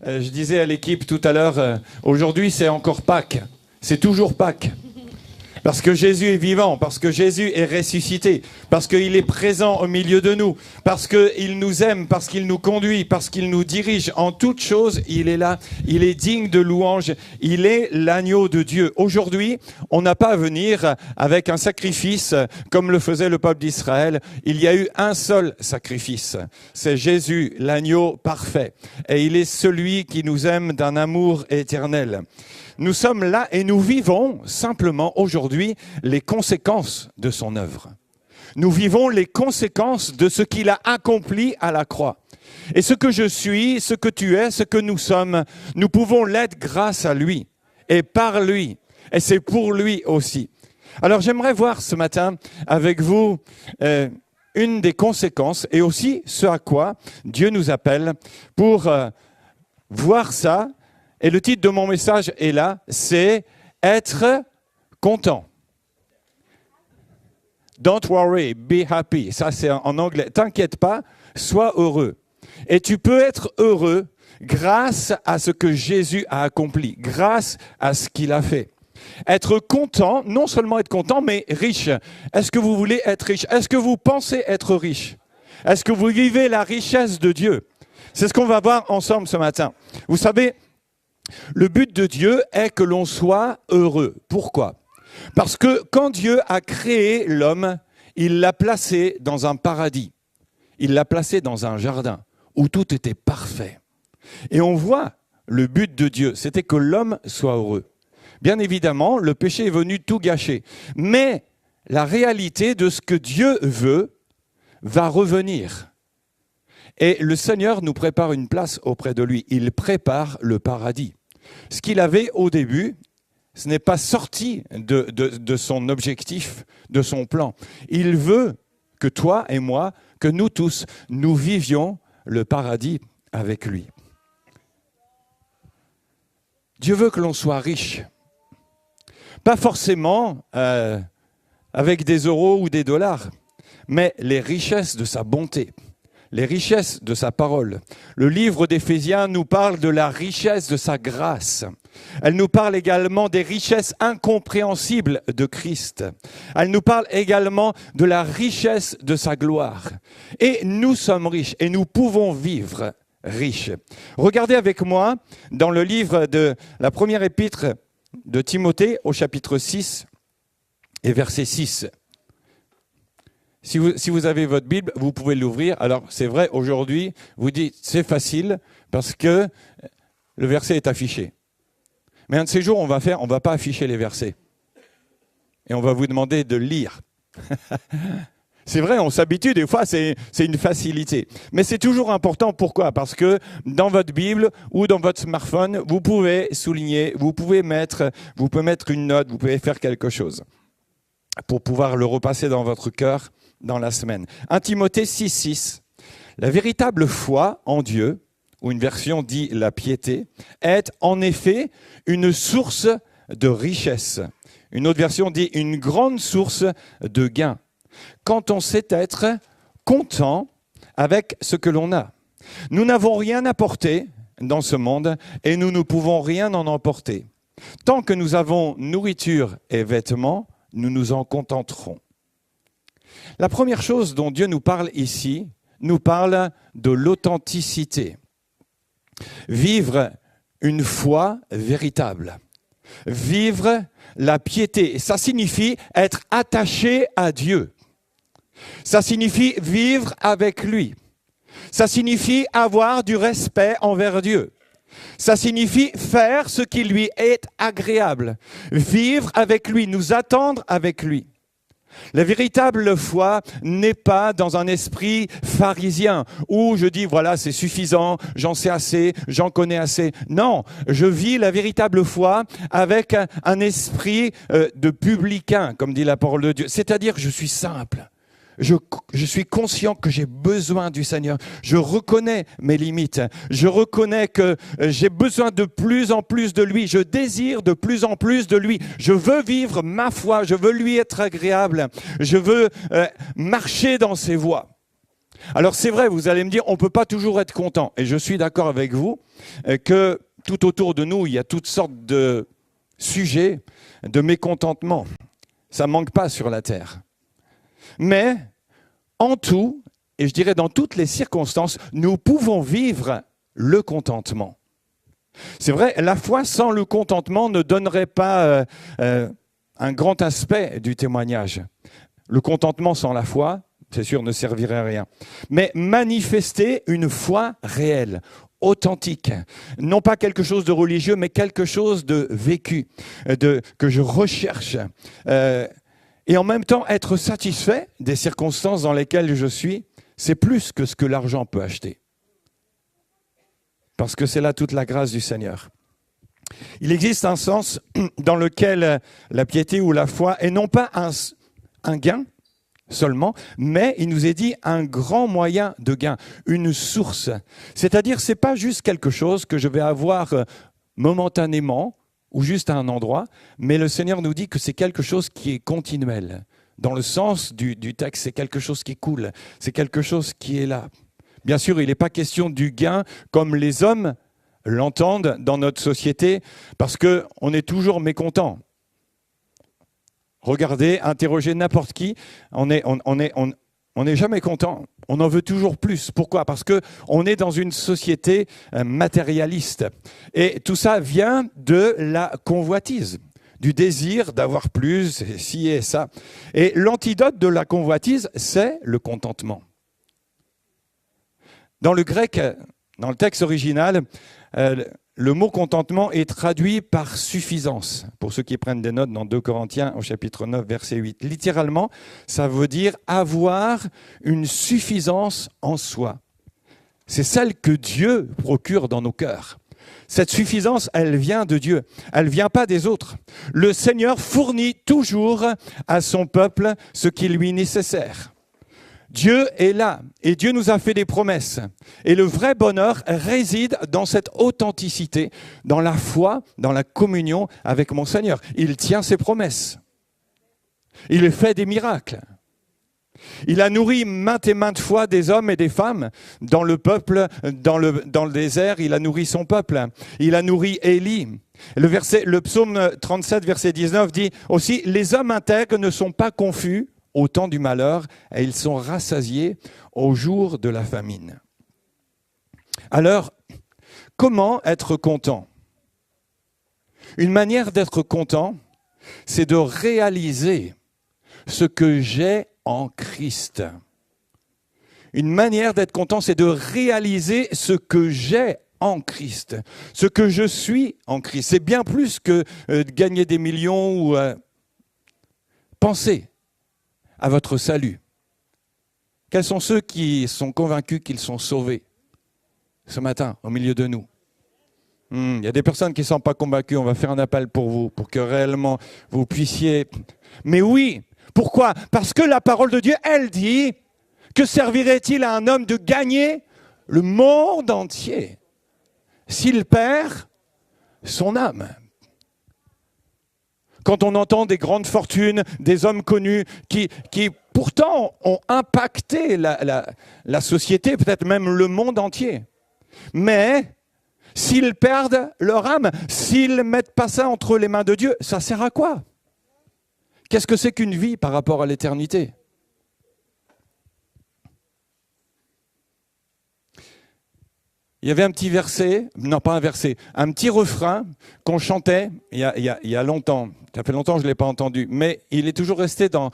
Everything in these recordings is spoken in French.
Je disais à l'équipe tout à l'heure, aujourd'hui c'est encore Pâques, c'est toujours Pâques. Parce que Jésus est vivant, parce que Jésus est ressuscité, parce qu'il est présent au milieu de nous, parce qu'il nous aime, parce qu'il nous conduit, parce qu'il nous dirige. En toutes choses, il est là, il est digne de louange, il est l'agneau de Dieu. Aujourd'hui, on n'a pas à venir avec un sacrifice comme le faisait le peuple d'Israël. Il y a eu un seul sacrifice, c'est Jésus, l'agneau parfait. Et il est celui qui nous aime d'un amour éternel. Nous sommes là et nous vivons simplement aujourd'hui les conséquences de son œuvre. Nous vivons les conséquences de ce qu'il a accompli à la croix. Et ce que je suis, ce que tu es, ce que nous sommes, nous pouvons l'être grâce à lui et par lui. Et c'est pour lui aussi. Alors j'aimerais voir ce matin avec vous une des conséquences et aussi ce à quoi Dieu nous appelle pour voir ça. Et le titre de mon message est là, c'est « Être content ». Don't worry, be happy. Ça, c'est en anglais. T'inquiète pas, sois heureux. Et tu peux être heureux grâce à ce que Jésus a accompli, grâce à ce qu'il a fait. Être content, non seulement être content, mais riche. Est-ce que vous voulez être riche? Est-ce que vous pensez être riche? Est-ce que vous vivez la richesse de Dieu? C'est ce qu'on va voir ensemble ce matin. Vous savez, le but de Dieu est que l'on soit heureux. Pourquoi? Parce que quand Dieu a créé l'homme, il l'a placé dans un paradis. Il l'a placé dans un jardin où tout était parfait. Et on voit le but de Dieu, c'était que l'homme soit heureux. Bien évidemment, le péché est venu tout gâcher. Mais la réalité de ce que Dieu veut va revenir. Et le Seigneur nous prépare une place auprès de lui. Il prépare le paradis. Ce qu'il avait au début, ce n'est pas sorti de son objectif, de son plan. Il veut que toi et moi, que nous tous, nous vivions le paradis avec lui. Dieu veut que l'on soit riche. Pas forcément avec des euros ou des dollars, mais les richesses de sa bonté. Les richesses de sa parole. Le livre d'Éphésiens nous parle de la richesse de sa grâce. Elle nous parle également des richesses incompréhensibles de Christ. Elle nous parle également de la richesse de sa gloire. Et nous sommes riches et nous pouvons vivre riches. Regardez avec moi dans le livre de la première épître de Timothée au chapitre 6 et verset 6. Si vous avez votre Bible, vous pouvez l'ouvrir. Alors, c'est vrai, aujourd'hui, vous dites, c'est facile parce que le verset est affiché. Mais un de ces jours, on va pas afficher les versets. Et on va vous demander de lire. C'est vrai, on s'habitue, des fois, c'est une facilité. Mais c'est toujours important, pourquoi? Parce que dans votre Bible ou dans votre smartphone, vous pouvez souligner, vous pouvez mettre une note, vous pouvez faire quelque chose pour pouvoir le repasser dans votre cœur dans la semaine. 1 Timothée 6,6. La véritable foi en Dieu, ou une version dit la piété, est en effet une source de richesse. Une autre version dit une grande source de gain. Quand on sait être content avec ce que l'on a. Nous n'avons rien à porter dans ce monde et nous ne pouvons rien en emporter. Tant que nous avons nourriture et vêtements, nous nous en contenterons. La première chose dont Dieu nous parle ici, nous parle de l'authenticité. Vivre une foi véritable. Vivre la piété. Et ça signifie être attaché à Dieu. Ça signifie vivre avec lui. Ça signifie avoir du respect envers Dieu. Ça signifie faire ce qui lui est agréable. Vivre avec lui, nous attendre avec lui. La véritable foi n'est pas dans un esprit pharisien où je dis voilà c'est suffisant, j'en sais assez, j'en connais assez. Non, je vis la véritable foi avec un esprit de publicain, comme dit la parole de Dieu. C'est-à-dire je suis simple. Je suis conscient que j'ai besoin du Seigneur. Je reconnais mes limites. Je reconnais que j'ai besoin de plus en plus de lui. Je désire de plus en plus de lui. Je veux vivre ma foi. Je veux lui être agréable. Je veux marcher dans ses voies. Alors c'est vrai, vous allez me dire, on ne peut pas toujours être content. Et je suis d'accord avec vous que tout autour de nous, il y a toutes sortes de sujets de mécontentement. Ça ne manque pas sur la terre. Mais en tout, et je dirais dans toutes les circonstances, nous pouvons vivre le contentement. C'est vrai, la foi sans le contentement ne donnerait pas un grand aspect du témoignage. Le contentement sans la foi, c'est sûr, ne servirait à rien. Mais manifester une foi réelle, authentique, non pas quelque chose de religieux, mais quelque chose de vécu, que je recherche. Et en même temps, être satisfait des circonstances dans lesquelles je suis, c'est plus que ce que l'argent peut acheter. Parce que c'est là toute la grâce du Seigneur. Il existe un sens dans lequel la piété ou la foi est non pas un gain seulement, mais il nous est dit un grand moyen de gain, une source. C'est-à-dire, c'est pas juste quelque chose que je vais avoir momentanément ou juste à un endroit, mais le Seigneur nous dit que c'est quelque chose qui est continuel. Dans le sens du texte, c'est quelque chose qui coule, c'est quelque chose qui est là. Bien sûr, il n'est pas question du gain comme les hommes l'entendent dans notre société, parce qu'on est toujours mécontent. Regardez, interrogez n'importe qui, on n'est jamais content. On en veut toujours plus. Pourquoi ? Parce qu'on est dans une société matérialiste. Et tout ça vient de la convoitise, du désir d'avoir plus, ci et ça. Et l'antidote de la convoitise, c'est le contentement. Dans le grec, dans le texte original, le mot contentement est traduit par suffisance. Pour ceux qui prennent des notes dans 2 Corinthiens au chapitre 9, verset 8. Littéralement, ça veut dire avoir une suffisance en soi. C'est celle que Dieu procure dans nos cœurs. Cette suffisance, elle vient de Dieu. Elle ne vient pas des autres. Le Seigneur fournit toujours à son peuple ce qui lui est nécessaire. Dieu est là et Dieu nous a fait des promesses. Et le vrai bonheur réside dans cette authenticité, dans la foi, dans la communion avec mon Seigneur. Il tient ses promesses. Il fait des miracles. Il a nourri maintes et maintes fois des hommes et des femmes dans le peuple, dans le désert. Il a nourri son peuple. Il a nourri Élie. Le psaume 37, verset 19 dit aussi « Les hommes intègres ne sont pas confus au temps du malheur, et ils sont rassasiés au jour de la famine. » Alors, comment être content ? Une manière d'être content, c'est de réaliser ce que j'ai en Christ. Une manière d'être content, c'est de réaliser ce que j'ai en Christ, ce que je suis en Christ. C'est bien plus que de gagner des millions ou penser à votre salut. Quels sont ceux qui sont convaincus qu'ils sont sauvés ce matin, au milieu de nous ? Il y a des personnes qui ne sont pas convaincues. On va faire un appel pour vous, pour que réellement vous puissiez... Mais oui, pourquoi ? Parce que la parole de Dieu, elle dit, que servirait-il à un homme de gagner le monde entier s'il perd son âme ? Quand on entend des grandes fortunes, des hommes connus qui pourtant ont impacté la société, peut-être même le monde entier. Mais s'ils perdent leur âme, s'ils ne mettent pas ça entre les mains de Dieu, ça sert à quoi ? Qu'est-ce que c'est qu'une vie par rapport à l'éternité ? Il y avait un petit verset, non pas un verset, un petit refrain qu'on chantait il y a longtemps. Ça fait longtemps que je ne l'ai pas entendu, mais il est toujours resté dans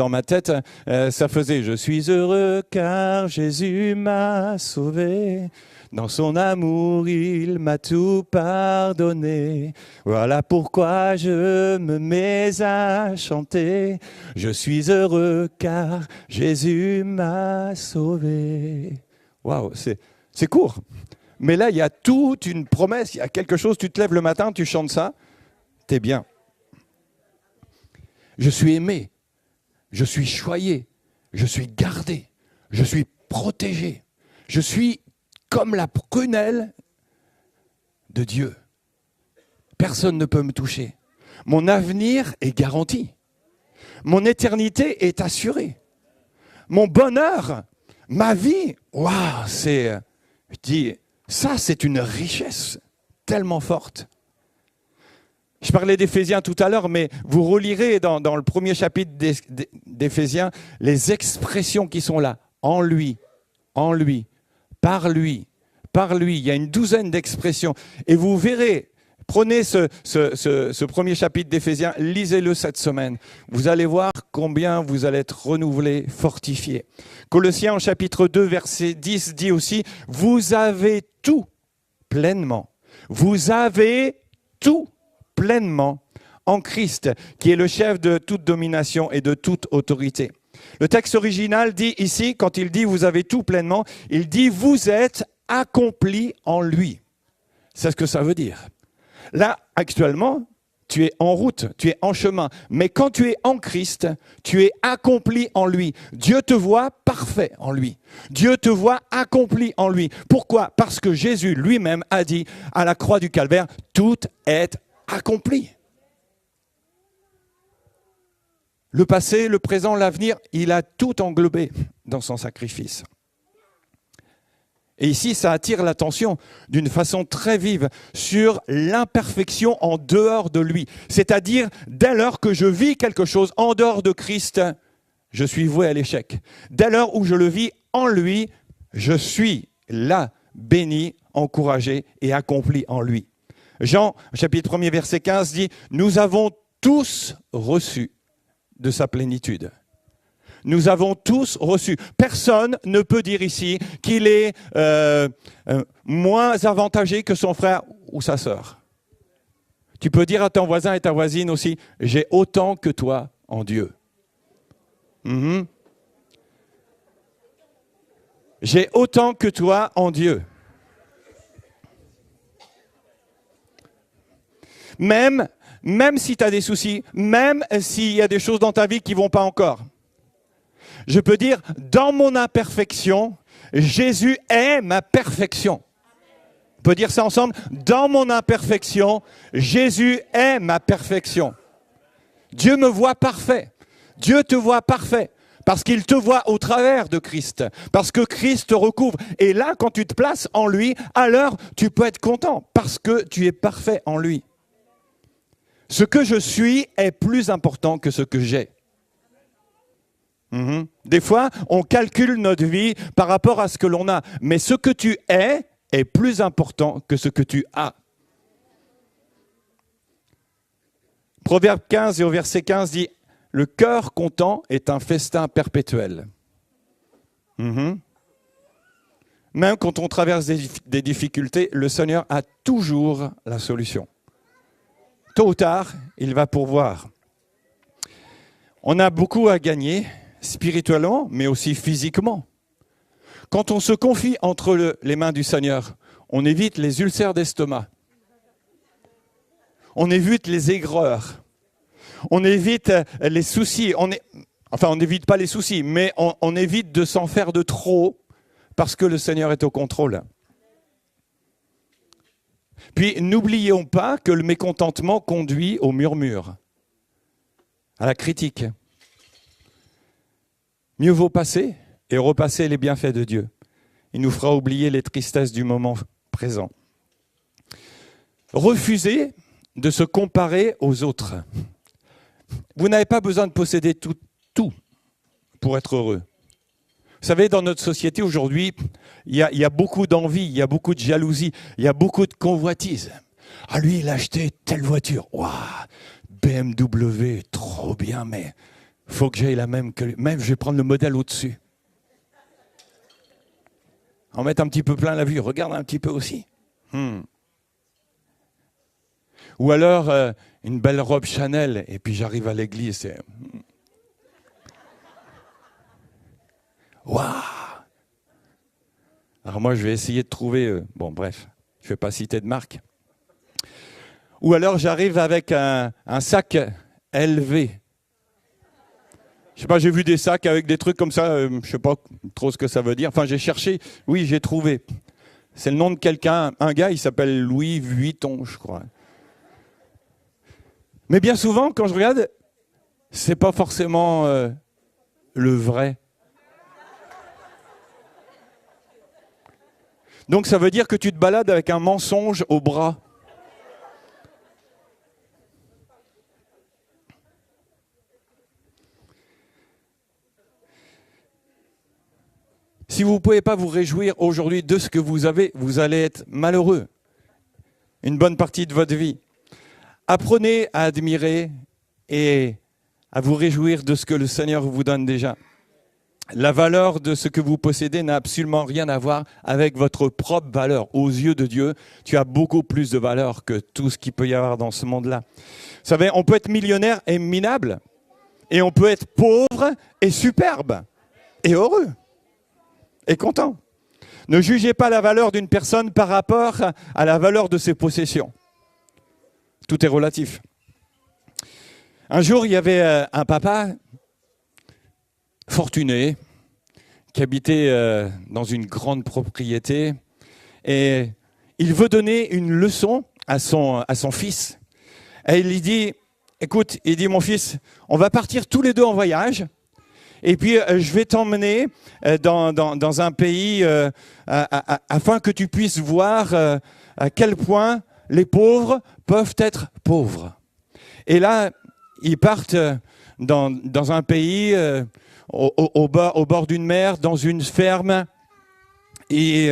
ma tête. Ça faisait « Je suis heureux car Jésus m'a sauvé. Dans son amour, il m'a tout pardonné. Voilà pourquoi je me mets à chanter. Je suis heureux car Jésus m'a sauvé. » Waouh, c'est court. Mais là, il y a toute une promesse, il y a quelque chose, tu te lèves le matin, tu chantes ça, t'es bien. Je suis aimé, je suis choyé, je suis gardé, je suis protégé. Je suis comme la prunelle de Dieu. Personne ne peut me toucher. Mon avenir est garanti. Mon éternité est assurée. Mon bonheur Ma vie, waouh, je dis, ça c'est une richesse tellement forte. Je parlais d'Éphésiens tout à l'heure, mais vous relirez dans le premier chapitre d'Éphésiens les expressions qui sont là. En lui, par lui. Il y a une douzaine d'expressions. Et vous verrez, prenez ce premier chapitre d'Éphésiens, lisez-le cette semaine. Vous allez voir combien vous allez être renouvelés, fortifiés. Colossiens au chapitre 2, verset 10 dit aussi, vous avez tout pleinement. Vous avez tout pleinement en Christ, qui est le chef de toute domination et de toute autorité. Le texte original dit ici, quand il dit vous avez tout pleinement, il dit vous êtes accomplis en lui. C'est ce que ça veut dire. Là, actuellement, tu es en route, tu es en chemin. Mais quand tu es en Christ, tu es accompli en lui. Dieu te voit parfait en lui. Dieu te voit accompli en lui. Pourquoi ? Parce que Jésus lui-même a dit à la croix du Calvaire, tout est accompli. Le passé, le présent, l'avenir, il a tout englobé dans son sacrifice. Et ici, ça attire l'attention d'une façon très vive sur l'imperfection en dehors de lui. C'est-à-dire, dès lors que je vis quelque chose en dehors de Christ, je suis voué à l'échec. Dès lors où je le vis en lui, je suis là, béni, encouragé et accompli en lui. Jean, chapitre 1er, verset 15, dit « Nous avons tous reçu de sa plénitude. » Nous avons tous reçu. Personne ne peut dire ici qu'il est moins avantagé que son frère ou sa sœur. Tu peux dire à ton voisin et ta voisine aussi, j'ai autant que toi en Dieu. J'ai autant que toi en Dieu. Même si tu as des soucis, même s'il y a des choses dans ta vie qui ne vont pas encore. Je peux dire, dans mon imperfection, Jésus est ma perfection. On peut dire ça ensemble, dans mon imperfection, Jésus est ma perfection. Dieu me voit parfait. Dieu te voit parfait. Parce qu'il te voit au travers de Christ. Parce que Christ te recouvre. Et là, quand tu te places en lui, alors tu peux être content. Parce que tu es parfait en lui. Ce que je suis est plus important que ce que j'ai. Des fois, on calcule notre vie par rapport à ce que l'on a. Mais ce que tu es est plus important que ce que tu as. Proverbe 15 et au verset 15 dit « Le cœur content est un festin perpétuel. » Même quand on traverse des difficultés, le Seigneur a toujours la solution. Tôt ou tard, il va pourvoir. On a beaucoup à gagner, spirituellement, mais aussi physiquement. Quand on se confie entre les mains du Seigneur, on évite les ulcères d'estomac. On évite les aigreurs. On évite les soucis. On n'évite pas les soucis, mais on évite de s'en faire de trop parce que le Seigneur est au contrôle. Puis, n'oublions pas que le mécontentement conduit au murmure, à la critique. Mieux vaut passer et repasser les bienfaits de Dieu. Il nous fera oublier les tristesses du moment présent. Refusez de se comparer aux autres. Vous n'avez pas besoin de posséder tout pour être heureux. Vous savez, dans notre société aujourd'hui, il y a beaucoup d'envie, il y a beaucoup de jalousie, il y a beaucoup de convoitise. Ah, lui, il a acheté telle voiture. Waouh, BMW, trop bien, mais il faut que j'aille la même que lui. Même, je vais prendre le modèle au-dessus. En mettre un petit peu plein la vue, regarde un petit peu aussi. Ou alors, une belle robe Chanel, et puis j'arrive à l'église, c'est... Waouh! Alors moi, je vais essayer de trouver... bon, bref, je ne vais pas citer de marque. Ou alors, j'arrive avec un sac LV. Je sais pas, j'ai vu des sacs avec des trucs comme ça, je sais pas trop ce que ça veut dire. Enfin, j'ai cherché, oui, j'ai trouvé. C'est le nom de quelqu'un, un gars, il s'appelle Louis Vuitton, je crois. Mais bien souvent, quand je regarde, c'est pas forcément le vrai. Donc ça veut dire que tu te balades avec un mensonge au bras. Si vous ne pouvez pas vous réjouir aujourd'hui de ce que vous avez, vous allez être malheureux une bonne partie de votre vie. Apprenez à admirer et à vous réjouir de ce que le Seigneur vous donne déjà. La valeur de ce que vous possédez n'a absolument rien à voir avec votre propre valeur. Aux yeux de Dieu, tu as beaucoup plus de valeur que tout ce qu'il peut y avoir dans ce monde-là. Vous savez, on peut être millionnaire et minable, et on peut être pauvre et superbe, et heureux, et content. Ne jugez pas la valeur d'une personne par rapport à la valeur de ses possessions. Tout est relatif. Un jour, il y avait un papa fortuné qui habitait dans une grande propriété et il veut donner une leçon à son fils. Et il lui dit, écoute, il dit, mon fils, on va partir tous les deux en voyage et puis je vais t'emmener dans un pays afin que tu puisses voir à quel point les pauvres peuvent être pauvres. Et là, ils partent dans un pays au bord d'une mer, dans une ferme, et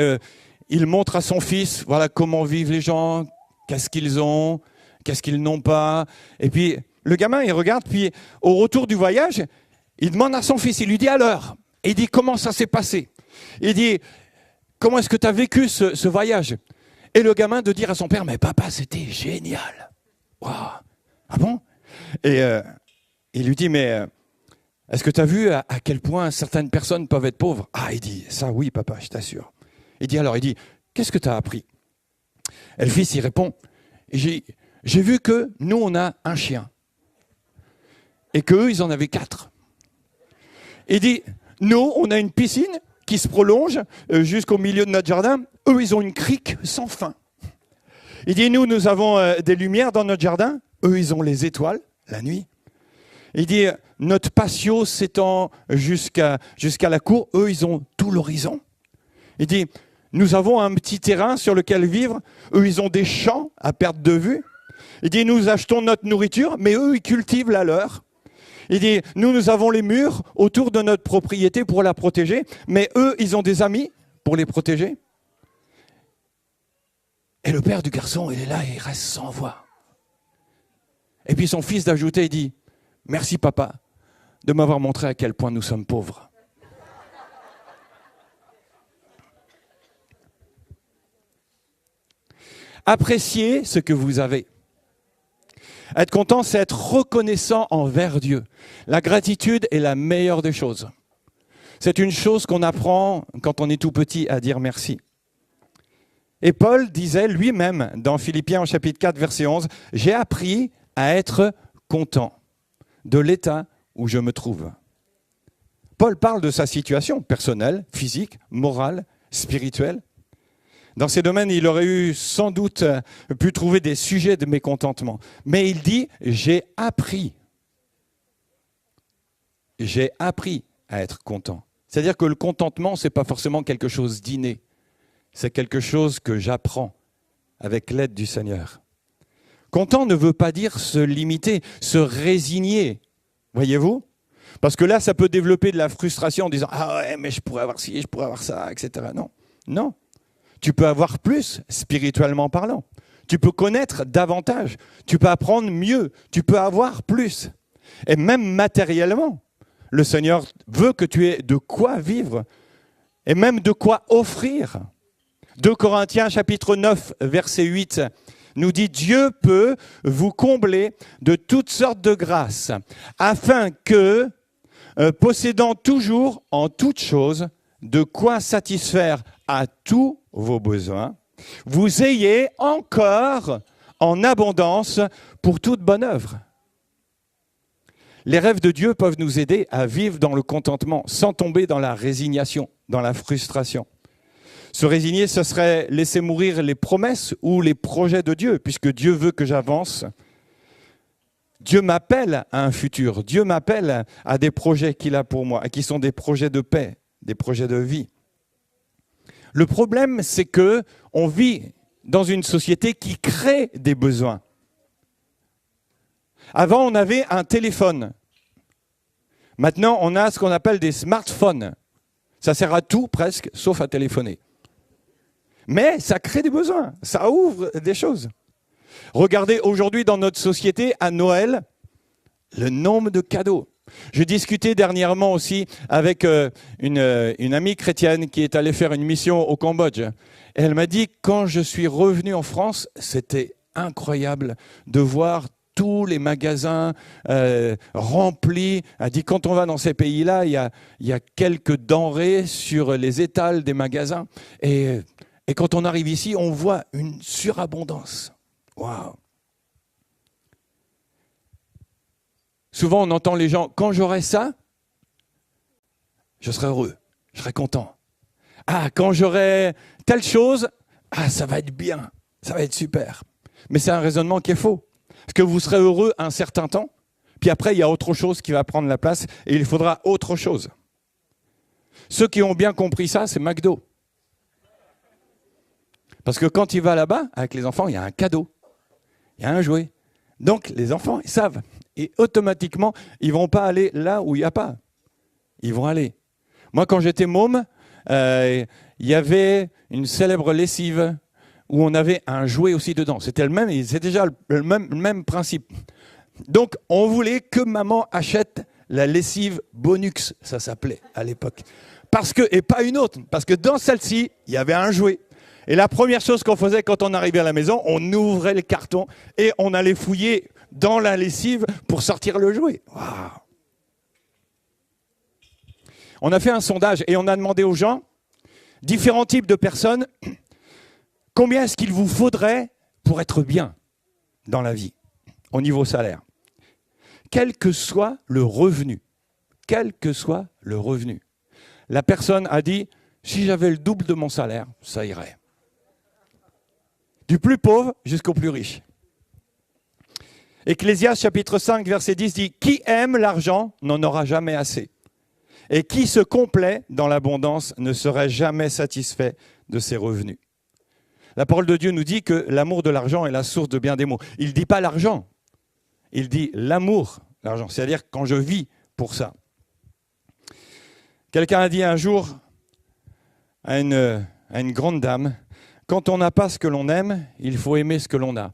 il montre à son fils, voilà comment vivent les gens, qu'est-ce qu'ils ont, qu'est-ce qu'ils n'ont pas. Et puis le gamin, il regarde, puis au retour du voyage, il demande à son fils, il lui dit alors, il dit comment ça s'est passé. Il dit comment est-ce que tu as vécu ce voyage. Et le gamin de dire à son père, mais papa, c'était génial. Wow. Ah bon? Et il lui dit, mais est-ce que tu as vu à quel point certaines personnes peuvent être pauvres? Ah, il dit, ça oui papa, je t'assure. Il dit alors, qu'est-ce que tu as appris? Et le fils, il répond, j'ai vu que nous, on a un chien. Et qu'eux, ils en avaient 4. Il dit, nous, on a une piscine qui se prolonge jusqu'au milieu de notre jardin. Eux, ils ont une crique sans fin. Il dit, nous avons des lumières dans notre jardin. Eux, ils ont les étoiles, la nuit. Il dit, notre patio s'étend jusqu'à la cour. Eux, ils ont tout l'horizon. Il dit, nous avons un petit terrain sur lequel vivre. Eux, ils ont des champs à perte de vue. Il dit, nous achetons notre nourriture, mais eux, ils cultivent la leur. Il dit, nous avons les murs autour de notre propriété pour la protéger, mais eux, ils ont des amis pour les protéger. Et le père du garçon, il est là et il reste sans voix. Et puis son fils d'ajouter, il dit, merci papa de m'avoir montré à quel point nous sommes pauvres. Appréciez ce que vous avez. Être content, c'est être reconnaissant envers Dieu. La gratitude est la meilleure des choses. C'est une chose qu'on apprend quand on est tout petit à dire merci. Et Paul disait lui-même dans Philippiens au chapitre 4, verset 11, « J'ai appris à être content de l'état où je me trouve. » Paul parle de sa situation personnelle, physique, morale, spirituelle. Dans ces domaines, il aurait eu sans doute pu trouver des sujets de mécontentement. Mais il dit, j'ai appris à être content. C'est-à-dire que le contentement, ce n'est pas forcément quelque chose d'inné. C'est quelque chose que j'apprends avec l'aide du Seigneur. Content ne veut pas dire se limiter, se résigner. Voyez-vous? Parce que là, ça peut développer de la frustration en disant « Ah ouais, mais je pourrais avoir ci, je pourrais avoir ça, etc. » Non, non. Tu peux avoir plus, spirituellement parlant. Tu peux connaître davantage. Tu peux apprendre mieux. Tu peux avoir plus. Et même matériellement, le Seigneur veut que tu aies de quoi vivre et même de quoi offrir. 2 Corinthiens chapitre 9, verset 8 nous dit « Dieu peut vous combler de toutes sortes de grâces, afin que, possédant toujours en toutes choses de quoi satisfaire à tous vos besoins, vous ayez encore en abondance pour toute bonne œuvre. » Les rêves de Dieu peuvent nous aider à vivre dans le contentement, sans tomber dans la résignation, dans la frustration. Se résigner, ce serait laisser mourir les promesses ou les projets de Dieu, puisque Dieu veut que j'avance. Dieu m'appelle à un futur, Dieu m'appelle à des projets qu'il a pour moi, qui sont des projets de paix, des projets de vie. Le problème, c'est que on vit dans une société qui crée des besoins. Avant, on avait un téléphone. Maintenant, on a ce qu'on appelle des smartphones. Ça sert à tout presque, sauf à téléphoner. Mais ça crée des besoins, ça ouvre des choses. Regardez aujourd'hui dans notre société, à Noël, le nombre de cadeaux. Je discutais dernièrement aussi avec une amie chrétienne qui est allée faire une mission au Cambodge. Et elle m'a dit, quand je suis revenu en France, c'était incroyable de voir tous les magasins remplis. Elle dit, quand on va dans ces pays-là, il y a quelques denrées sur les étals des magasins. Et quand on arrive ici, on voit une surabondance. Waouh! Souvent, on entend les gens, quand j'aurai ça, je serai heureux, je serai content. Ah, quand j'aurai telle chose, ah, ça va être bien, ça va être super. Mais c'est un raisonnement qui est faux. Parce que vous serez heureux un certain temps, puis après, il y a autre chose qui va prendre la place et il faudra autre chose. Ceux qui ont bien compris ça, c'est McDo. Parce que quand il va là-bas, avec les enfants, il y a un cadeau, il y a un jouet. Donc, les enfants, ils savent. Et automatiquement, ils ne vont pas aller là où il n'y a pas. Ils vont aller. Moi, quand j'étais môme, il y avait une célèbre lessive où on avait un jouet aussi dedans. C'était le même, c'est déjà le même principe. Donc, on voulait que maman achète la lessive Bonux, ça s'appelait à l'époque. Et pas une autre, parce que dans celle-ci, il y avait un jouet. Et la première chose qu'on faisait quand on arrivait à la maison, on ouvrait le carton et on allait fouiller dans la lessive pour sortir le jouet. Waouh! On a fait un sondage et on a demandé aux gens, différents types de personnes, combien est-ce qu'il vous faudrait pour être bien dans la vie, au niveau salaire. Quel que soit le revenu. Quel que soit le revenu. La personne a dit, si j'avais le double de mon salaire, ça irait. Du plus pauvre jusqu'au plus riche. Ecclésiaste chapitre 5, verset 10 dit « Qui aime l'argent n'en aura jamais assez. Et qui se complaît dans l'abondance ne serait jamais satisfait de ses revenus. » La parole de Dieu nous dit que l'amour de l'argent est la source de bien des maux. Il ne dit pas l'argent, il dit l'amour, l'argent. C'est-à-dire quand je vis pour ça. Quelqu'un a dit un jour à une grande dame, « Quand on n'a pas ce que l'on aime, il faut aimer ce que l'on a. »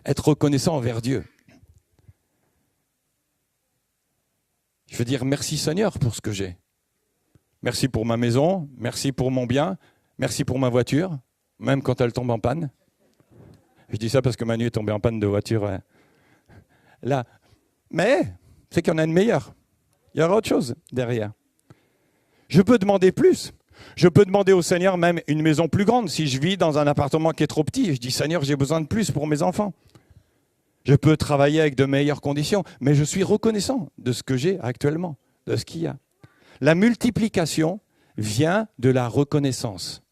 Être reconnaissant envers Dieu. Je veux dire merci Seigneur pour ce que j'ai. Merci pour ma maison, merci pour mon bien, merci pour ma voiture, même quand elle tombe en panne. Je dis ça parce que Manu est tombé en panne de voiture là. Mais c'est qu'il y en a une meilleure. Il y aura autre chose derrière. Je peux demander plus. Je peux demander au Seigneur même une maison plus grande. Si je vis dans un appartement qui est trop petit, je dis Seigneur, j'ai besoin de plus pour mes enfants. Je peux travailler avec de meilleures conditions, mais je suis reconnaissant de ce que j'ai actuellement, de ce qu'il y a. La multiplication vient de la reconnaissance.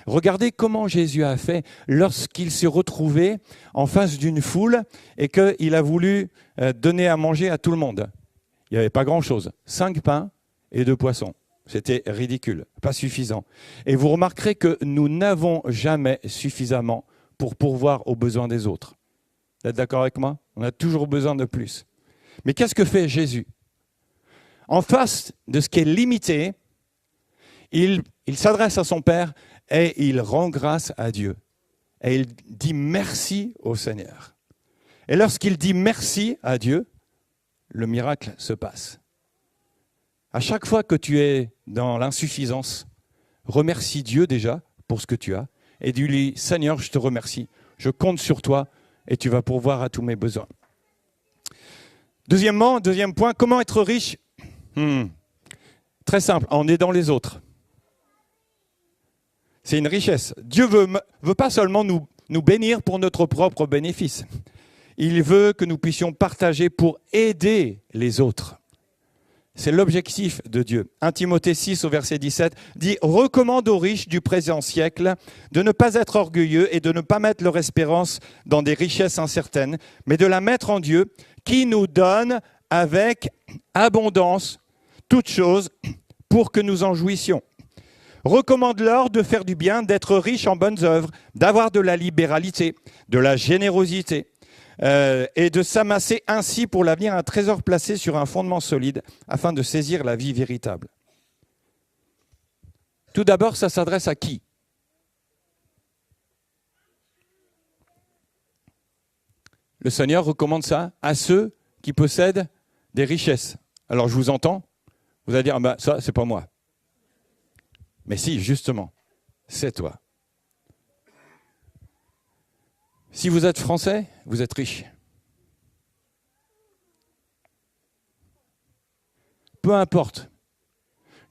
Regardez comment Jésus a fait lorsqu'il s'est retrouvé en face d'une foule et qu'il a voulu donner à manger à tout le monde. Il n'y avait pas grand-chose, 5 pains et 2 poissons. C'était ridicule, pas suffisant. Et vous remarquerez que nous n'avons jamais suffisamment pour pourvoir aux besoins des autres. Vous êtes d'accord avec moi? On a toujours besoin de plus. Mais qu'est-ce que fait Jésus? En face de ce qui est limité, il s'adresse à son Père et il rend grâce à Dieu. Et il dit merci au Seigneur. Et lorsqu'il dit merci à Dieu, le miracle se passe. À chaque fois que tu es dans l'insuffisance, remercie Dieu déjà pour ce que tu as et dis-lui, Seigneur, je te remercie, je compte sur toi et tu vas pourvoir à tous mes besoins. Deuxième point, comment être riche? Très simple, en aidant les autres. C'est une richesse. Dieu veut pas seulement nous bénir pour notre propre bénéfice. Il veut que nous puissions partager pour aider les autres. C'est l'objectif de Dieu. 1 Timothée 6 au verset 17 dit « Recommande aux riches du présent siècle de ne pas être orgueilleux et de ne pas mettre leur espérance dans des richesses incertaines, mais de la mettre en Dieu qui nous donne avec abondance toutes choses pour que nous en jouissions. Recommande-leur de faire du bien, d'être riches en bonnes œuvres, d'avoir de la libéralité, de la générosité, et de s'amasser ainsi pour l'avenir un trésor placé sur un fondement solide afin de saisir la vie véritable. Tout d'abord, ça s'adresse à qui? Le Seigneur recommande ça à ceux qui possèdent des richesses. Alors je vous entends, vous allez dire, ah ben, ça c'est pas moi. Mais si, justement, c'est toi. Si vous êtes français, vous êtes riche. Peu importe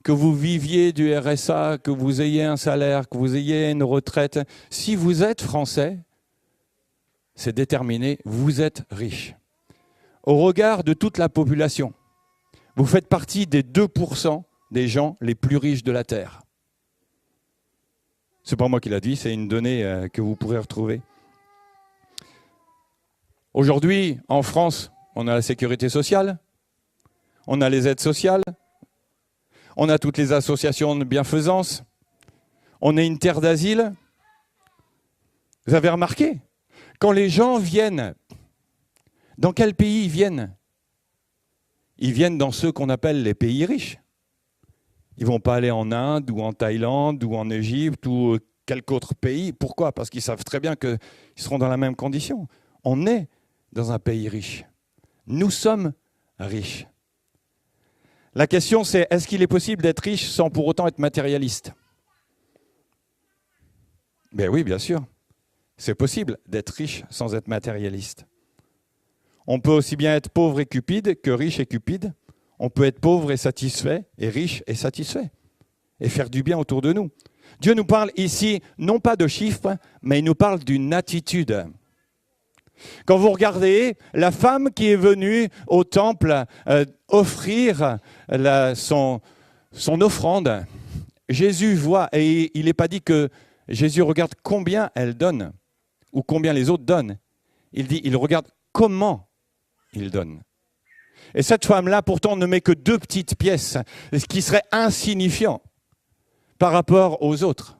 que vous viviez du RSA, que vous ayez un salaire, que vous ayez une retraite, si vous êtes français, c'est déterminé, vous êtes riche. Au regard de toute la population, vous faites partie des 2% des gens les plus riches de la Terre. Ce n'est pas moi qui l'a dit, c'est une donnée que vous pourrez retrouver. Aujourd'hui, en France, on a la sécurité sociale, on a les aides sociales, on a toutes les associations de bienfaisance, on est une terre d'asile. Vous avez remarqué, quand les gens viennent, dans quel pays ils viennent? Ils viennent dans ceux qu'on appelle les pays riches. Ils ne vont pas aller en Inde ou en Thaïlande ou en Égypte ou quelque autre pays. Pourquoi? Parce qu'ils savent très bien qu'ils seront dans la même condition. On est dans un pays riche. Nous sommes riches. La question c'est, est-ce qu'il est possible d'être riche sans pour autant être matérialiste? Ben oui, bien sûr. C'est possible d'être riche sans être matérialiste. On peut aussi bien être pauvre et cupide que riche et cupide. On peut être pauvre et satisfait, et riche et satisfait, et faire du bien autour de nous. Dieu nous parle ici, non pas de chiffres, mais il nous parle d'une attitude. Quand vous regardez la femme qui est venue au temple offrir son offrande, Jésus voit, et il n'est pas dit que Jésus regarde combien elle donne, ou combien les autres donnent. Il dit, il regarde comment il donne. Et cette femme-là, pourtant, ne met que 2 petites pièces, ce qui serait insignifiant par rapport aux autres.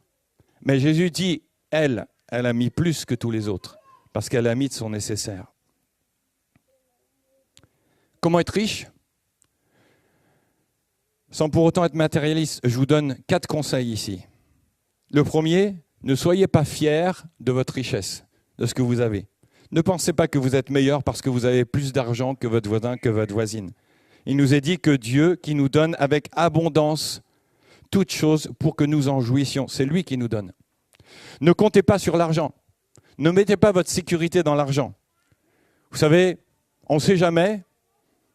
Mais Jésus dit, elle a mis plus que tous les autres, parce qu'elle a mis de son nécessaire. Comment être riche? Sans pour autant être matérialiste, je vous donne 4 conseils ici. Le premier, ne soyez pas fiers de votre richesse, de ce que vous avez. Ne pensez pas que vous êtes meilleur parce que vous avez plus d'argent que votre voisin, que votre voisine. Il nous est dit que Dieu qui nous donne avec abondance toutes choses pour que nous en jouissions. C'est lui qui nous donne. Ne comptez pas sur l'argent. Ne mettez pas votre sécurité dans l'argent. Vous savez, on ne sait jamais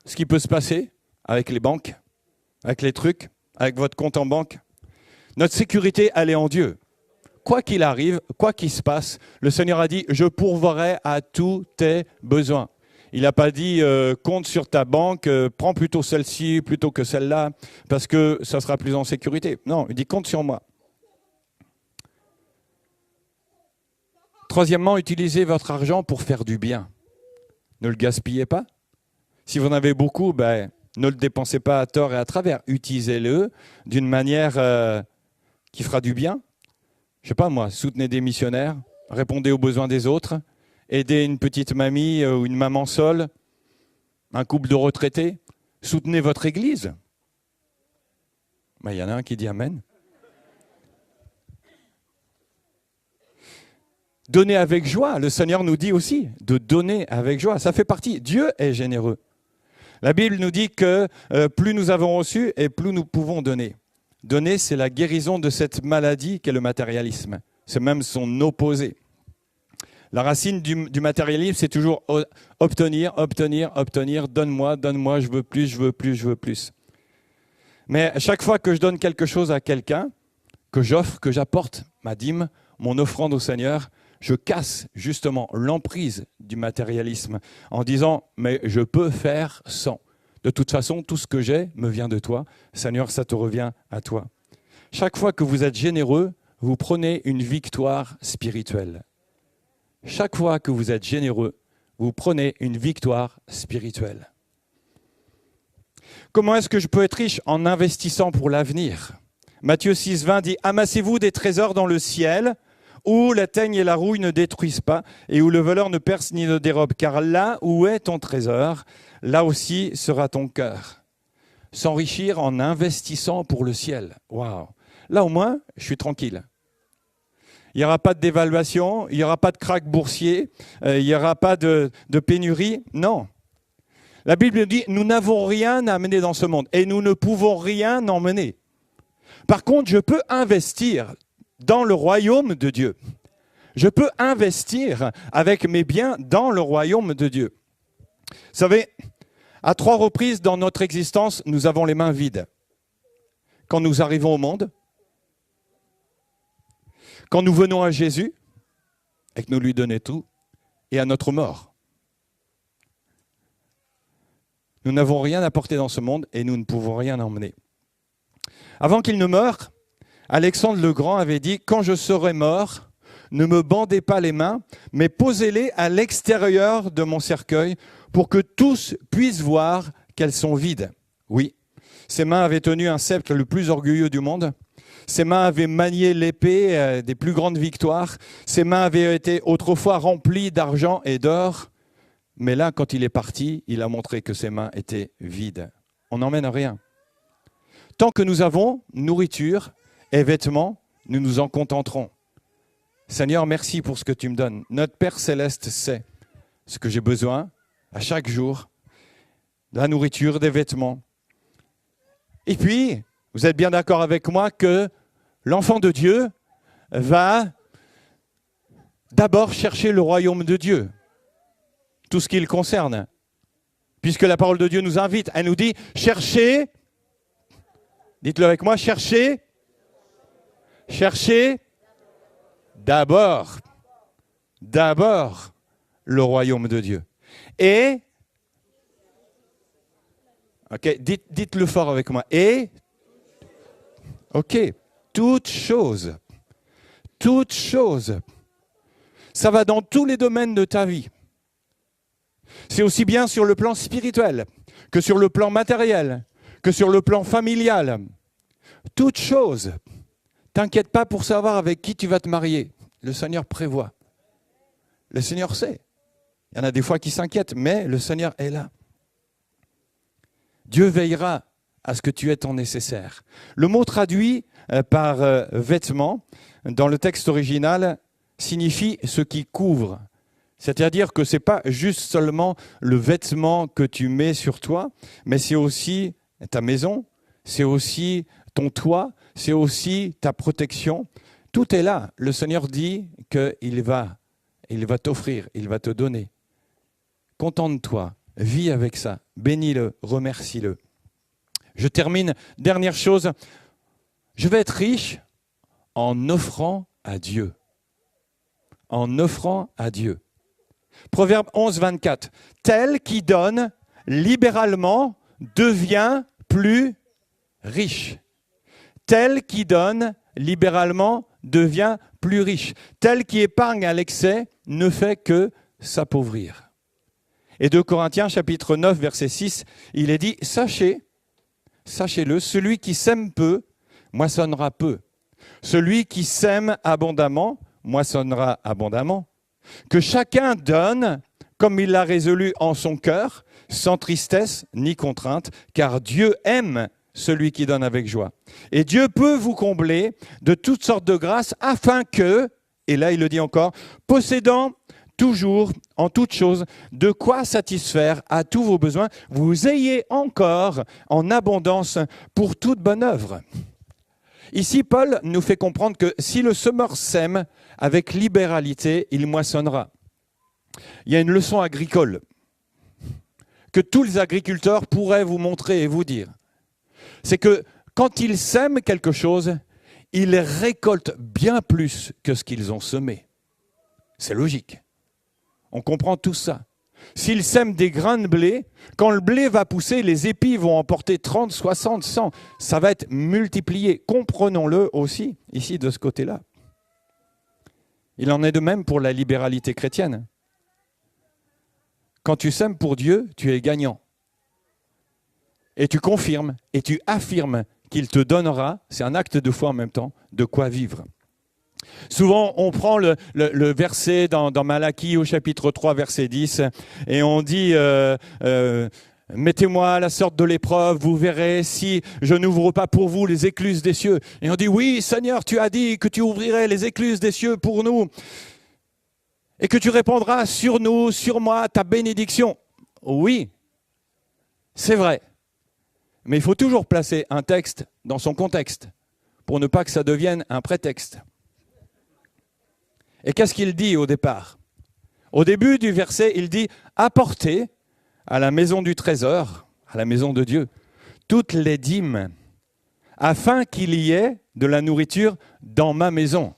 ce qui peut se passer avec les banques, avec les trucs, avec votre compte en banque. Notre sécurité, elle est en Dieu. Quoi qu'il arrive, quoi qu'il se passe, le Seigneur a dit « Je pourvoirai à tous tes besoins ». Il n'a pas dit « Compte sur ta banque, prends plutôt celle-ci plutôt que celle-là, parce que ça sera plus en sécurité ». Non, il dit « Compte sur moi ». Troisièmement, utilisez votre argent pour faire du bien. Ne le gaspillez pas. Si vous en avez beaucoup, ne le dépensez pas à tort et à travers. Utilisez-le d'une manière qui fera du bien. Je ne sais pas moi, soutenez des missionnaires, répondez aux besoins des autres, aidez une petite mamie ou une maman seule, un couple de retraités, soutenez votre église. Il y en a un qui dit Amen. Donnez avec joie, le Seigneur nous dit aussi de donner avec joie, ça fait partie. Dieu est généreux. La Bible nous dit que plus nous avons reçu et plus nous pouvons donner. Donner, c'est la guérison de cette maladie qu'est le matérialisme. C'est même son opposé. La racine du matérialisme, c'est toujours obtenir, obtenir, obtenir. Donne-moi, donne-moi, je veux plus, je veux plus, je veux plus. Mais chaque fois que je donne quelque chose à quelqu'un, que j'offre, que j'apporte ma dîme, mon offrande au Seigneur, je casse justement l'emprise du matérialisme en disant « mais je peux faire sans ». De toute façon, tout ce que j'ai me vient de toi. Seigneur, ça te revient à toi. Chaque fois que vous êtes généreux, vous prenez une victoire spirituelle. Chaque fois que vous êtes généreux, vous prenez une victoire spirituelle. Comment est-ce que je peux être riche? En investissant pour l'avenir. Matthieu 6, 20 dit « Amassez-vous des trésors dans le ciel, où la teigne et la rouille ne détruisent pas, et où le voleur ne perce ni ne dérobe, car là où est ton trésor, là aussi sera ton cœur. » S'enrichir en investissant pour le ciel. Waouh! Là au moins, je suis tranquille. Il n'y aura pas de dévaluation, il n'y aura pas de krach boursier, il n'y aura pas de pénurie. Non. La Bible dit, nous n'avons rien à amener dans ce monde et nous ne pouvons rien emmener. Par contre, je peux investir dans le royaume de Dieu. Je peux investir avec mes biens dans le royaume de Dieu. Vous savez, à 3 reprises dans notre existence, nous avons les mains vides. Quand nous arrivons au monde, quand nous venons à Jésus et que nous lui donnons tout, et à notre mort. Nous n'avons rien à porter dans ce monde et nous ne pouvons rien emmener. Avant qu'il ne meure, Alexandre le Grand avait dit « Quand je serai mort, ne me bandez pas les mains, mais posez-les à l'extérieur de mon cercueil pour que tous puissent voir qu'elles sont vides. » Oui, ses mains avaient tenu un sceptre le plus orgueilleux du monde. Ses mains avaient manié l'épée des plus grandes victoires. Ses mains avaient été autrefois remplies d'argent et d'or. Mais là, quand il est parti, il a montré que ses mains étaient vides. On n'emmène rien. Tant que nous avons nourriture et vêtements, nous nous en contenterons. Seigneur, merci pour ce que tu me donnes. Notre Père Céleste sait ce que j'ai besoin à chaque jour. De la nourriture, des vêtements. Et puis, vous êtes bien d'accord avec moi que l'enfant de Dieu va d'abord chercher le royaume de Dieu, tout ce qui le concerne. Puisque la parole de Dieu nous invite, elle nous dit « Cherchez », dites-le avec moi, « Cherchez d'abord le royaume de Dieu. » Et, ok, dites-le fort avec moi, et, ok, toute chose, ça va dans tous les domaines de ta vie. C'est aussi bien sur le plan spirituel, que sur le plan matériel, que sur le plan familial. Toute chose. T'inquiète pas pour savoir avec qui tu vas te marier. Le Seigneur prévoit. Le Seigneur sait. Il y en a des fois qui s'inquiètent, mais le Seigneur est là. Dieu veillera à ce que tu aies ton nécessaire. Le mot traduit par vêtement, dans le texte original, signifie ce qui couvre. C'est-à-dire que ce n'est pas juste seulement le vêtement que tu mets sur toi, mais c'est aussi ta maison, c'est aussi ton toit, c'est aussi ta protection. Tout est là. Le Seigneur dit qu'il va t'offrir, il va te donner. Contente-toi, vis avec ça, bénis-le, remercie-le. Je termine, dernière chose, je vais être riche en offrant à Dieu. En offrant à Dieu. Proverbe 11, 24. Tel qui donne libéralement devient plus riche. Tel qui donne libéralement devient plus riche. Tel qui épargne à l'excès ne fait que s'appauvrir. Et 2 Corinthiens chapitre 9 verset 6, il est dit, sachez-le, celui qui sème peu, moissonnera peu. Celui qui sème abondamment, moissonnera abondamment. Que chacun donne comme il l'a résolu en son cœur, sans tristesse ni contrainte, car Dieu aime celui qui donne avec joie. Et Dieu peut vous combler de toutes sortes de grâces afin que, et là il le dit encore, possédant toujours, en toutes choses, de quoi satisfaire à tous vos besoins, vous ayez encore en abondance pour toute bonne œuvre. Ici, Paul nous fait comprendre que si le semeur sème avec libéralité, il moissonnera. Il y a une leçon agricole que tous les agriculteurs pourraient vous montrer et vous dire. C'est que quand ils sèment quelque chose, ils récoltent bien plus que ce qu'ils ont semé. C'est logique. On comprend tout ça. S'ils sèment des grains de blé, quand le blé va pousser, les épis vont en porter 30, 60, 100. Ça va être multiplié. Comprenons-le aussi, ici, de ce côté-là. Il en est de même pour la libéralité chrétienne. Quand tu sèmes pour Dieu, tu es gagnant. Et tu confirmes et tu affirmes qu'il te donnera, c'est un acte de foi en même temps, de quoi vivre. Souvent, on prend le verset dans Malachie au chapitre 3, verset 10, et on dit mettez-moi à la sorte de l'épreuve, vous verrez si je n'ouvre pas pour vous les écluses des cieux. Et on dit oui, Seigneur, tu as dit que tu ouvrirais les écluses des cieux pour nous et que tu répandras sur nous, sur moi, ta bénédiction. Oui, c'est vrai. Mais il faut toujours placer un texte dans son contexte pour ne pas que ça devienne un prétexte. Et qu'est-ce qu'il dit au départ? Au début du verset, il dit « Apportez à la maison du trésor, à la maison de Dieu, toutes les dîmes, afin qu'il y ait de la nourriture dans ma maison. »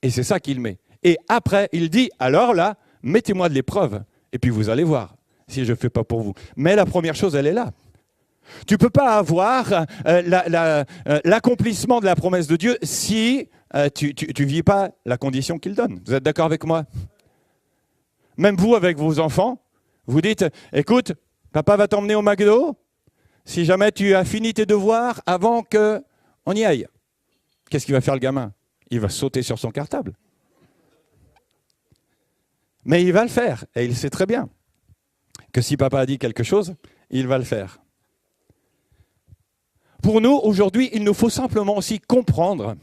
Et c'est ça qu'il met. Et après, il dit « Alors là, mettez-moi de l'épreuve, et puis vous allez voir si je ne fais pas pour vous. » Mais la première chose, elle est là. Tu ne peux pas avoir l'accomplissement de la promesse de Dieu si tu ne vis pas la condition qu'il donne. Vous êtes d'accord avec moi? Même vous, avec vos enfants, vous dites, écoute, papa va t'emmener au McDo si jamais tu as fini tes devoirs avant qu'on y aille. Qu'est-ce qu'il va faire le gamin? Il va sauter sur son cartable. Mais il va le faire, et il sait très bien que si papa a dit quelque chose, il va le faire. Pour nous, aujourd'hui, il nous faut simplement aussi comprendre,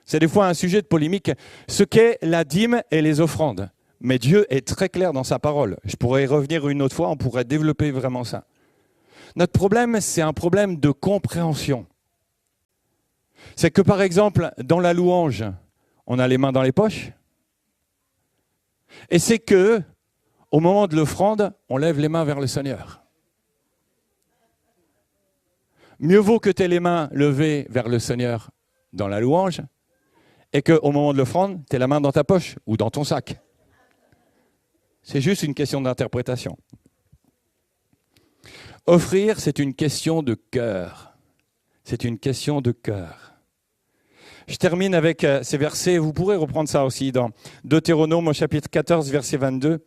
c'est des fois un sujet de polémique, ce qu'est la dîme et les offrandes. Mais Dieu est très clair dans sa parole. Je pourrais y revenir une autre fois, on pourrait développer vraiment ça. Notre problème, c'est un problème de compréhension. C'est que par exemple, dans la louange, on a les mains dans les poches. Et c'est que, au moment de l'offrande, on lève les mains vers le Seigneur. Mieux vaut que tu aies les mains levées vers le Seigneur dans la louange et qu'au moment de l'offrande, tu aies la main dans ta poche ou dans ton sac. C'est juste une question d'interprétation. Offrir, c'est une question de cœur. C'est une question de cœur. Je termine avec ces versets. Vous pourrez reprendre ça aussi dans Deutéronome au chapitre 14, verset 22.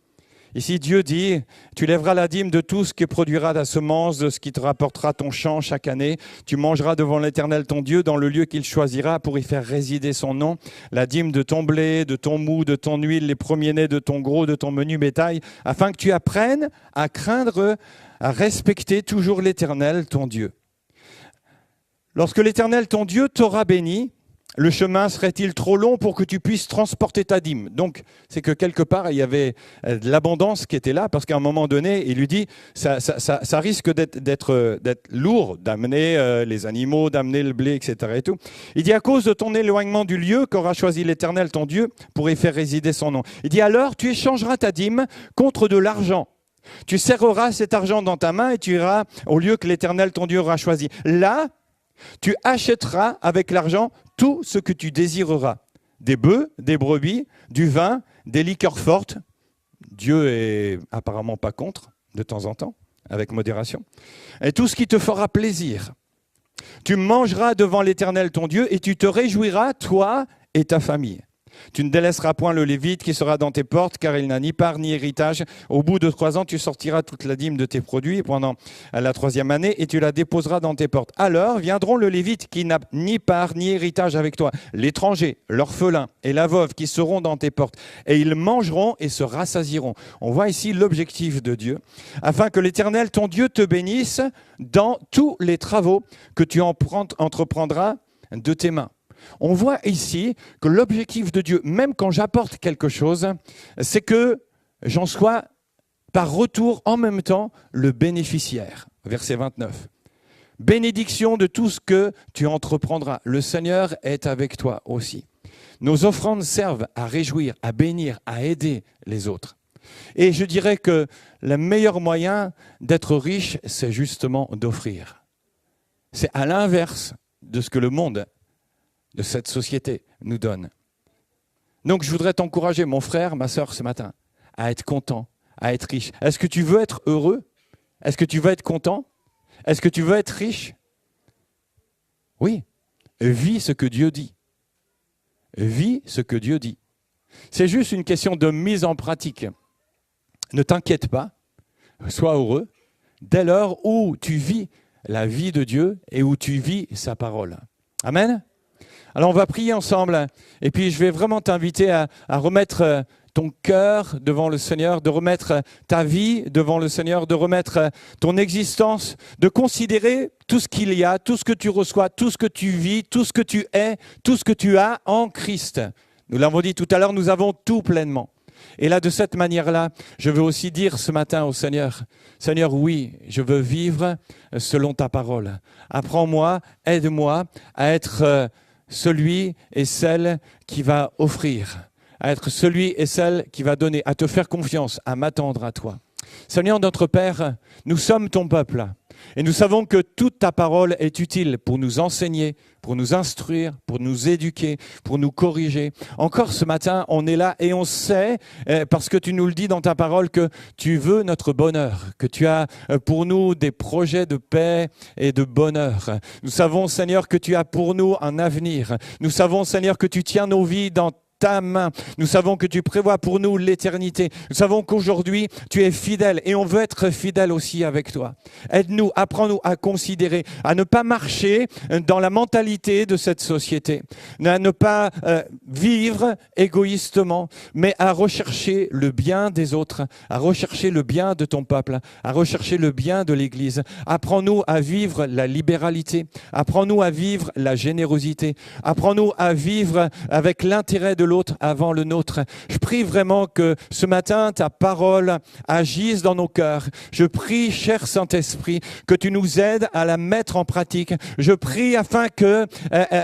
Ici, Dieu dit, tu lèveras la dîme de tout ce qui produira ta semence, de ce qui te rapportera ton champ chaque année. Tu mangeras devant l'Éternel ton Dieu dans le lieu qu'il choisira pour y faire résider son nom. La dîme de ton blé, de ton mou, de ton huile, les premiers-nés de ton gros, de ton menu bétail, afin que tu apprennes à craindre, à respecter toujours l'Éternel ton Dieu. Lorsque l'Éternel ton Dieu t'aura béni, le chemin serait-il trop long pour que tu puisses transporter ta dîme? Donc, c'est que quelque part, il y avait de l'abondance qui était là, parce qu'à un moment donné, il lui dit, ça risque d'être lourd d'amener les animaux, d'amener le blé, etc. Et tout. Il dit, à cause de ton éloignement du lieu qu'aura choisi l'Éternel, ton Dieu, pour y faire résider son nom. Il dit, alors tu échangeras ta dîme contre de l'argent. Tu serreras cet argent dans ta main et tu iras au lieu que l'Éternel, ton Dieu, aura choisi. Là, tu achèteras avec l'argent tout ce que tu désireras. Des bœufs, des brebis, du vin, des liqueurs fortes. Dieu est apparemment pas contre, de temps en temps, avec modération. Et tout ce qui te fera plaisir. Tu mangeras devant l'Éternel ton Dieu et tu te réjouiras, toi et ta famille. Tu ne délaisseras point le Lévite qui sera dans tes portes, car il n'a ni part ni héritage. Au bout de 3 ans, tu sortiras toute la dîme de tes produits pendant la 3e année et tu la déposeras dans tes portes. Alors viendront le Lévite qui n'a ni part ni héritage avec toi, l'étranger, l'orphelin et la veuve qui seront dans tes portes. Et ils mangeront et se rassasieront. On voit ici l'objectif de Dieu, afin que l'Éternel, ton Dieu, te bénisse dans tous les travaux que tu entreprendras de tes mains. On voit ici que l'objectif de Dieu, même quand j'apporte quelque chose, c'est que j'en sois par retour en même temps le bénéficiaire. Verset 29. Bénédiction de tout ce que tu entreprendras. Le Seigneur est avec toi aussi. Nos offrandes servent à réjouir, à bénir, à aider les autres. Et je dirais que le meilleur moyen d'être riche, c'est justement d'offrir. C'est à l'inverse de ce que le monde de cette société nous donne. Donc je voudrais t'encourager, mon frère, ma sœur, ce matin, à être content, à être riche. Est-ce que tu veux être heureux? Est-ce que tu veux être content? Est-ce que tu veux être riche? Oui. Vis ce que Dieu dit. Vis ce que Dieu dit. C'est juste une question de mise en pratique. Ne t'inquiète pas, sois heureux. Dès lors où tu vis la vie de Dieu et où tu vis sa parole. Amen. Alors on va prier ensemble et puis je vais vraiment t'inviter à remettre ton cœur devant le Seigneur, de remettre ta vie devant le Seigneur, de remettre ton existence, de considérer tout ce qu'il y a, tout ce que tu reçois, tout ce que tu vis, tout ce que tu es, tout ce que tu as en Christ. Nous l'avons dit tout à l'heure, nous avons tout pleinement. Et là, de cette manière-là, je veux aussi dire ce matin au Seigneur, Seigneur, oui, je veux vivre selon ta parole. Apprends-moi, aide-moi à être celui et celle qui va offrir, à être celui et celle qui va donner, à te faire confiance, à m'attendre à toi. Seigneur notre Père, nous sommes ton peuple et nous savons que toute ta parole est utile pour nous enseigner, pour nous instruire, pour nous éduquer, pour nous corriger. Encore ce matin, on est là et on sait, parce que tu nous le dis dans ta parole, que tu veux notre bonheur, que tu as pour nous des projets de paix et de bonheur. Nous savons, Seigneur, que tu as pour nous un avenir. Nous savons, Seigneur, que tu tiens nos vies dans ta main. Nous savons que tu prévois pour nous l'éternité. Nous savons qu'aujourd'hui, tu es fidèle et on veut être fidèle aussi avec toi. Aide-nous, apprends-nous à considérer, à ne pas marcher dans la mentalité de cette société, à ne pas vivre égoïstement, mais à rechercher le bien des autres, à rechercher le bien de ton peuple, à rechercher le bien de l'Église. Apprends-nous à vivre la libéralité, apprends-nous à vivre la générosité, apprends-nous à vivre avec l'intérêt de l'autre avant le nôtre. Je prie vraiment que ce matin, ta parole agisse dans nos cœurs. Je prie, cher Saint-Esprit, que tu nous aides à la mettre en pratique. Je prie afin que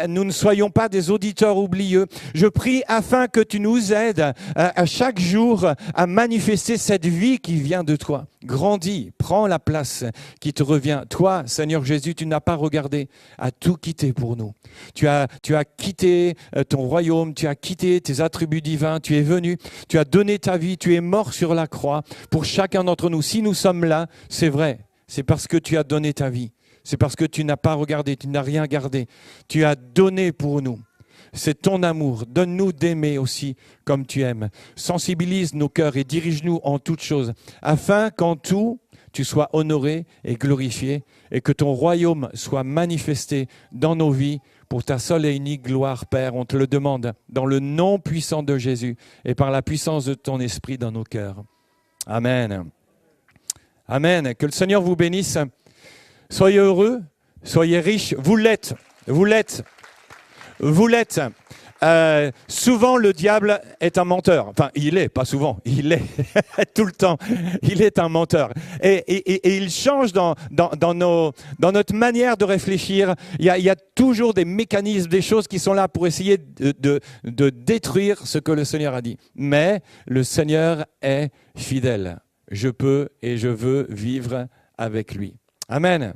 nous ne soyons pas des auditeurs oublieux. Je prie afin que tu nous aides à chaque jour à manifester cette vie qui vient de toi. Grandis, prends la place qui te revient. Toi, Seigneur Jésus, tu n'as pas regardé à tout quitter pour nous. Tu as quitté ton royaume, tu as quitté tes attributs divins, tu es venu, tu as donné ta vie, tu es mort sur la croix pour chacun d'entre nous. Si nous sommes là, c'est vrai, c'est parce que tu as donné ta vie. C'est parce que tu n'as pas regardé, tu n'as rien gardé. Tu as donné pour nous. C'est ton amour. Donne-nous d'aimer aussi comme tu aimes. Sensibilise nos cœurs et dirige-nous en toutes choses, afin qu'en tout, tu sois honoré et glorifié et que ton royaume soit manifesté dans nos vies pour ta seule et unique gloire, Père. On te le demande dans le nom puissant de Jésus et par la puissance de ton esprit dans nos cœurs. Amen. Amen. Que le Seigneur vous bénisse. Soyez heureux, soyez riches. Vous l'êtes. Vous l'êtes. Vous l'êtes. Souvent, le diable est un menteur. Enfin, il est, pas souvent, il est tout le temps. Il est un menteur. Et il change dans notre manière de réfléchir. Il y a toujours des mécanismes, des choses qui sont là pour essayer de détruire ce que le Seigneur a dit. Mais le Seigneur est fidèle. Je peux et je veux vivre avec lui. Amen.